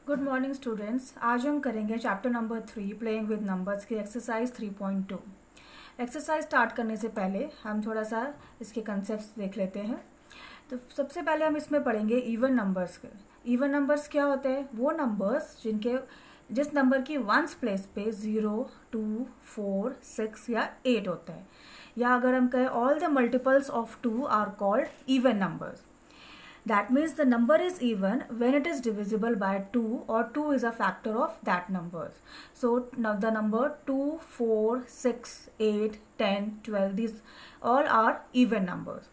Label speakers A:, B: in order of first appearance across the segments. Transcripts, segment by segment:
A: Good morning students. आज हम करेंगे chapter number 3 playing with numbers की एक्सरसाइज 3.2। एक्सरसाइज स्टार्ट करने से पहले हम थोड़ा सा इसके कंसेप्ट्स देख लेते हैं। तो सबसे पहले हम इसमें पढ़ेंगे इवन नंबर्स के। इवन नंबर्स क्या होते हैं? वो नंबर्स जिस नंबर की वंस प्लेस पे 0, 2, 4, 6 या 8 होते हैं, या अगर हम कहें all the multiples of 2 are called even numbers. That means the number is even when it is divisible by 2 or 2 is a factor of that number. So now the number 2, 4, 6, 8, 10, 12, these all are even numbers.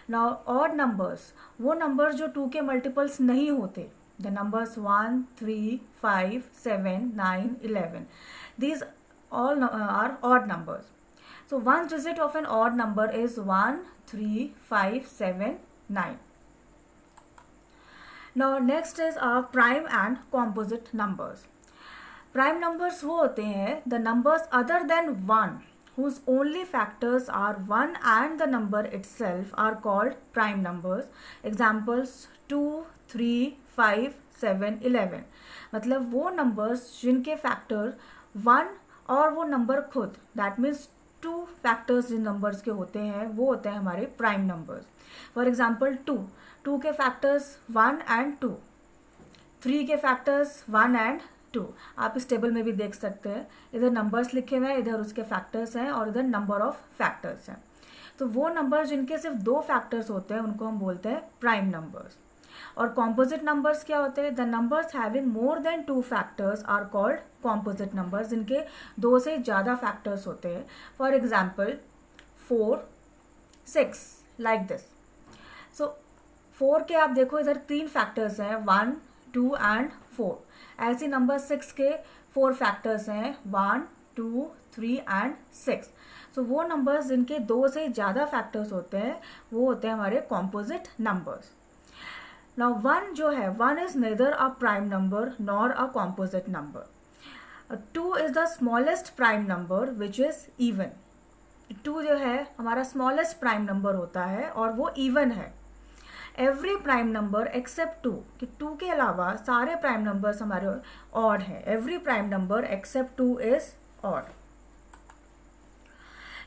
A: Now odd numbers, वो numbers जो 2 के multiples नहीं होते, the numbers 1, 3, 5, 7, 9, 11, these all are odd numbers. So one digit of an odd number is 1, 3, 5, 7, 9. Now next is our prime and composite numbers. Prime numbers वो होते हैं the numbers other than 1 whose only factors are 1 and the number itself are called prime numbers. Examples 2, 3, 5, 7, 11. मतलब वो numbers जिनके factor 1 और वो number खुद, that means 2 factors Jin numbers के होते हैं वो होते हैं हमारे prime numbers. For example 2 के फैक्टर्स 1 एंड 2, 3 के फैक्टर्स 1 एंड 2। आप इस टेबल में भी देख सकते हैं, इधर नंबर्स लिखे हुए हैं, इधर उसके फैक्टर्स हैं और इधर नंबर ऑफ फैक्टर्स हैं। तो वो नंबर जिनके सिर्फ 2 फैक्टर्स होते हैं उनको हम बोलते हैं प्राइम नंबर्स। और कॉम्पोजिट नंबर्स क्या होते हैं? The numbers having more than 2 factors are called composite numbers, जिनके 2 से ज़्यादा फैक्टर्स होते हैं। For example 4, 6 like this. So 4 के आप देखो इधर 3 फैक्टर्स हैं, 1, 2 एंड 4। ऐसे नंबर 6 के 4 फैक्टर्स हैं, 1, 2, 3 एंड 6। सो वो नंबर्स जिनके 2 से ज़्यादा फैक्टर्स होते हैं वो होते हैं हमारे कॉम्पोजिट नंबर्स। नाउ 1 जो है, 1 is nether a prime number nor a composite number. 2 is the smallest prime number which is even. 2 जो है हमारा स्मॉलेस्ट प्राइम नंबर होता है और वो इवन है। एवरी प्राइम नंबर एक्सेप्ट 2, कि 2 के अलावा सारे प्राइम नंबर्स हमारे ऑड हैं। Every prime number except 2 is odd.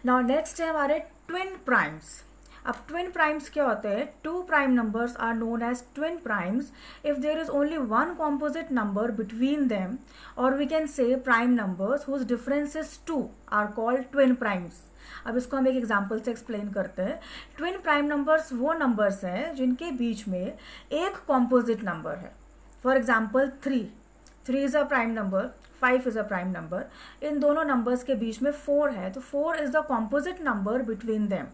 A: Now next है हमारे ट्विन प्राइम्स। अब ट्विन प्राइम्स क्या होते हैं? 2 prime numbers are known as twin primes if there is only 1 composite number between them, और we can say prime numbers whose difference is 2 are called twin primes. अब इसको हम एक example से एक्सप्लेन करते हैं। ट्विन प्राइम नंबर्स वो numbers हैं जिनके बीच में एक कॉम्पोजिट नंबर है। For example 3 is a prime number, 5 is a prime number. इन दोनों नंबर्स के बीच में 4 है, तो 4 is the composite number between them.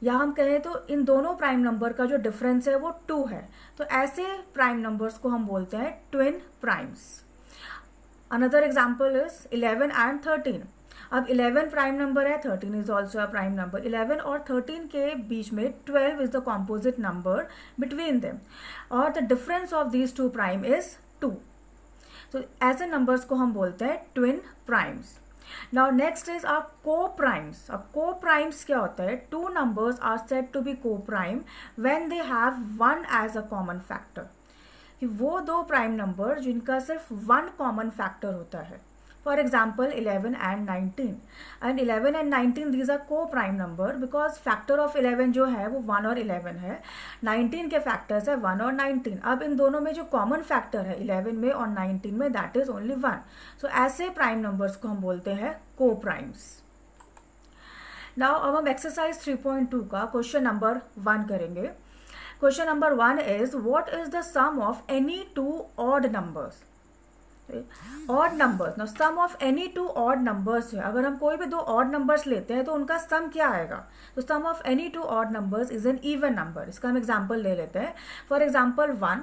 A: या हम कहें तो इन दोनों प्राइम नंबर का जो डिफरेंस है वो 2 है। तो ऐसे प्राइम नंबर्स को हम बोलते हैं twin primes. Another example is 11 and 13। अब 11 प्राइम नंबर है, 13 is also a prime number. 11 और 13 के बीच में 12 is the composite number between them, और the difference of these 2 prime is 2। तो ऐसे नंबर्स को हम बोलते हैं twin primes. Now next is are coprimes. अब को प्राइम्स क्या होता है? 2 numbers are said to be को prime when they have 1 as a common factor, कि वो 2 प्राइम नंबर जिनका सिर्फ 1 कॉमन फैक्टर होता है। For example 11 and 19, and 11 and 19 these are coprime number because factor of 11 जो है वो 1 और 11 है। 19 के फैक्टर्स है 1 और 19। अब इन दोनों में जो कॉमन फैक्टर है 11 में और 19 में, दैट इज ओनली 1। सो ऐसे प्राइम नंबर्स को हम बोलते हैं को प्राइम्स। नाउ अब हम एक्सरसाइज 3.2 का क्वेश्चन नंबर 1 करेंगे। Question number 1 is what is the sum of any 2 odd numbers. Odd numbers, now sum of any 2 odd numbers है। अगर हम कोई भी 2 ऑड नंबर्स लेते हैं तो उनका सम क्या आएगा? तो sum of any 2 odd numbers is an even number. इसका हम एग्जांपल ले लेते हैं। For example 1,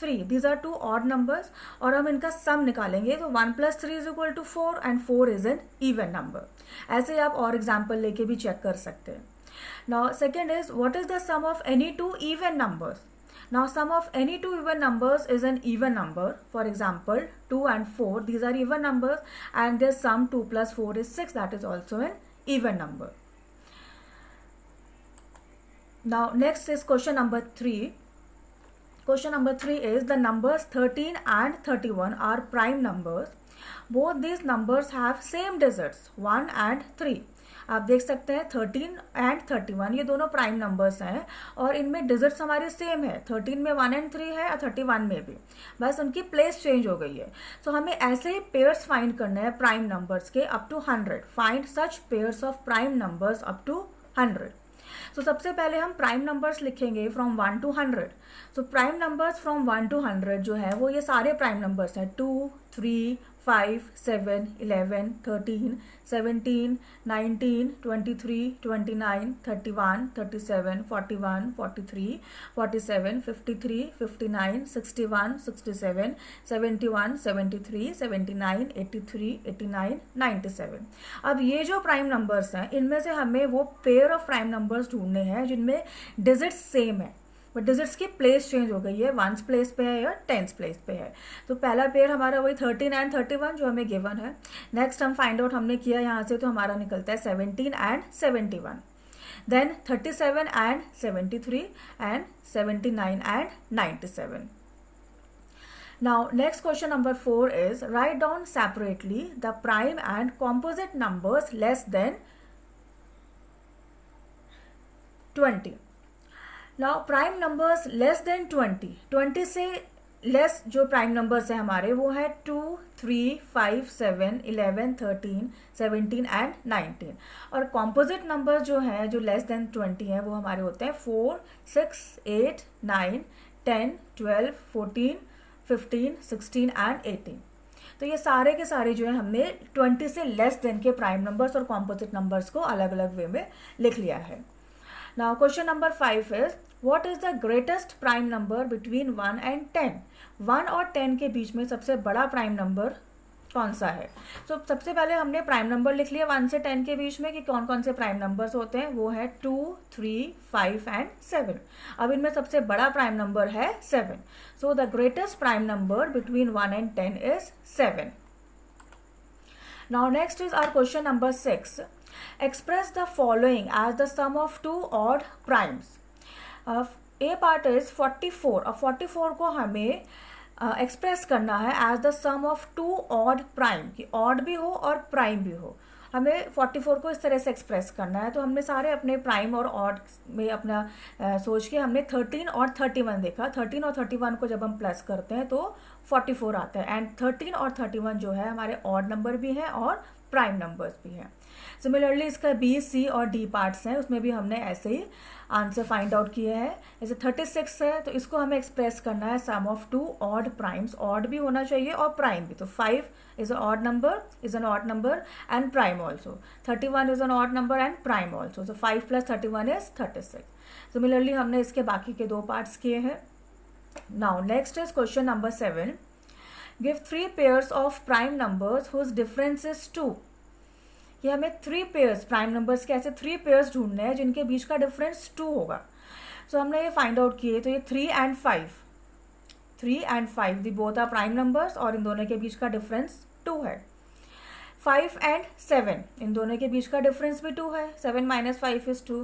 A: 3, these are 2 odd numbers और हम इनका सम निकालेंगे तो 1 + 3 is equal to 4 and 4 is an even number. ऐसे आप और एग्जाम्पल लेके भी चेक कर सकते हैं। Now second is what is the sum of any 2 even numbers. Now sum of any 2 even numbers is an even number. For example 2 and 4, these are even numbers, and their sum 2 + 4 is 6, that is also an even number. Now next is question number 3. Question number 3 is the numbers 13 and 31 are prime numbers. Both these numbers have same digits 1 and 3. आप देख सकते हैं 13 and 31 ये दोनों prime numbers हैं और इनमें digits हमारे सेम है. 13 में 1 एंड 3 है और 31 में भी, बस उनकी प्लेस चेंज हो गई है. सो हमें ऐसे ही पेयर्स फाइंड करने हैं प्राइम नंबर्स के up to 100. Find such pairs of prime numbers up to 100. तो सबसे पहले हम प्राइम नंबर्स लिखेंगे from 1 to 100. So prime numbers from 1 to 100 जो है वो ये सारे प्राइम नंबर्स हैं 2, 3, 5, 7, 11, 13, 17, 19, 23, 29, 31, 37, 41, 43, 47, 53, 59, 61, 67, 71, 73, 79, 83, 89, 97. अब ये जो प्राइम नंबर्स हैं इनमें से हमें वो पेयर ऑफ प्राइम नंबर्स ढूंढने हैं जिनमें डिजिट्स सेम है बट डिजिट्स की प्लेस चेंज हो गई है. 1s प्लेस पे है या 10s प्लेस पे है. तो पहला पेयर हमारा वही 13 एंड 31 जो हमें गिवन है. नेक्स्ट हम फाइंड आउट हमने किया यहाँ से तो हमारा निकलता है 17 and 71. Then 37 and 73 and 79 and 97. Now next question number 4 is write down separately the prime and composite numbers less than 20. Now prime numbers less than 20 से लेस जो प्राइम नंबर्स हैं हमारे वो है 2, 3, 5, 7, 11, 13, 17 एंड 19. और कॉम्पोजिट नंबर्स जो हैं जो लेस देन 20 हैं वो हमारे होते हैं 4, 6, 8, 9, 10, 12, 14, 15, 16 एंड 18. तो ये सारे के सारे जो है हमने 20 से लेस देन के प्राइम नंबर्स और कॉम्पोजिट नंबर्स को अलग अलग वे में लिख लिया है. Now question number 5 is what is the greatest prime number between 1 and 10? 1 और 10 के बीच में सबसे बड़ा प्राइम नंबर कौन सा है? तो सबसे पहले हमने प्राइम नंबर लिख लिया 1 से 10 के बीच में कि कौन कौन से प्राइम नंबर्स होते हैं. वो है 2, 3, 5 एंड 7. अब इनमें सबसे बड़ा प्राइम नंबर है 7. So the greatest prime number between 1 and 10 is 7. Now next is our question number 6. Express the following as the sum of two odd primes. A part is 44. अब 44 को हमें एक्सप्रेस करना है as the sum of two odd prime कि odd भी हो और prime भी हो. हमें 44 को इस तरह से एक्सप्रेस करना है. तो हमने सारे अपने प्राइम और ऑड में अपना सोच के हमने 13 और 31 देखा. 13 और 31 को जब हम प्लस करते हैं तो 44 आता है. एंड 13 और 31 जो है हमारे ऑड नंबर भी हैं और प्राइम नंबर्स भी हैं. सिमिलरली इसका बी, सी और डी पार्ट्स हैं उसमें भी हमने ऐसे ही आंसर फाइंड आउट किए हैं. जैसे 36 है तो इसको हमें एक्सप्रेस करना है sum of two odd primes. Odd भी होना चाहिए और प्राइम भी. तो 5 is an odd number, is an odd number and prime also. 31 is an odd number and prime also. So 5 plus 31 is 36. Similarly हमने इसके बाकी के दो पार्ट्स किए हैं. Now next is question number 7. Give 3 pairs of prime numbers whose difference is 2. ये हमें 3 pairs prime numbers के ऐसे 3 pairs ढूंढने हैं जिनके बीच का डिफरेंस 2 होगा. सो हमने ये फाइंड आउट किए. तो ये 3 and 5 the both are prime numbers और इन दोनों के बीच का डिफरेंस 2 है. 5 and 7 इन दोनों के बीच का डिफरेंस भी 2 है. 7 minus 5 is 2.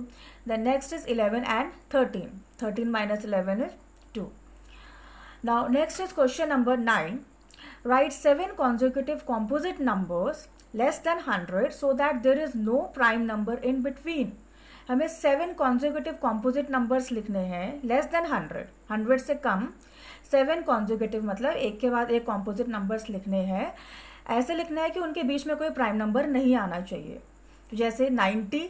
A: Then next is 11 and 13. 13 minus 11 is 2. Now next is question number 9. Write 7 consecutive composite numbers less than 100 so that there is no prime number in between. हमें 7 consecutive composite numbers लिखने हैं less than 100 से कम. 7 consecutive मतलब एक के बाद एक composite numbers लिखने हैं. ऐसे लिखना है कि उनके बीच में कोई प्राइम नंबर नहीं आना चाहिए. तो जैसे 90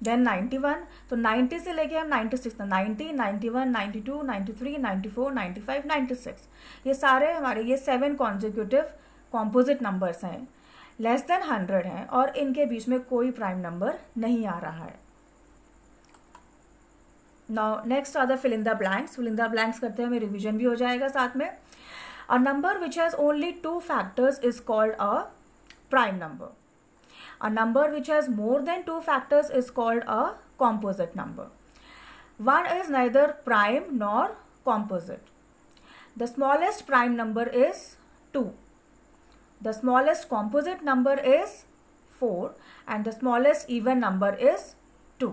A: देन 91. तो 90 से लेके हम 96 तक 90, 91, 92, 93, 94, 95, 96 ये सारे हमारे ये 7 consecutive composite numbers हैं. लेस देन 100 हैं और इनके बीच में कोई प्राइम नंबर नहीं आ रहा है. Now next are the fill in the blanks. Fill in the blanks करते हैं हमें रिविजन भी हो जाएगा साथ में. A number which has only 2 factors is called a prime number. A number which has more than 2 factors is called a composite number. 1 is neither prime nor composite. The smallest prime number is 2. The smallest composite number is 4 and the smallest even number is 2.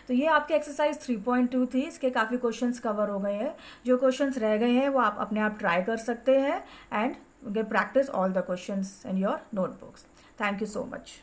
A: तो ये आपके exercise 3.2 थी, इसके काफ़ी questions cover हो गए हैं। जो क्वेश्चंस रह गए हैं वो आप अपने आप ट्राई कर सकते हैं and get practice all the questions in your notebooks. Thank you so much.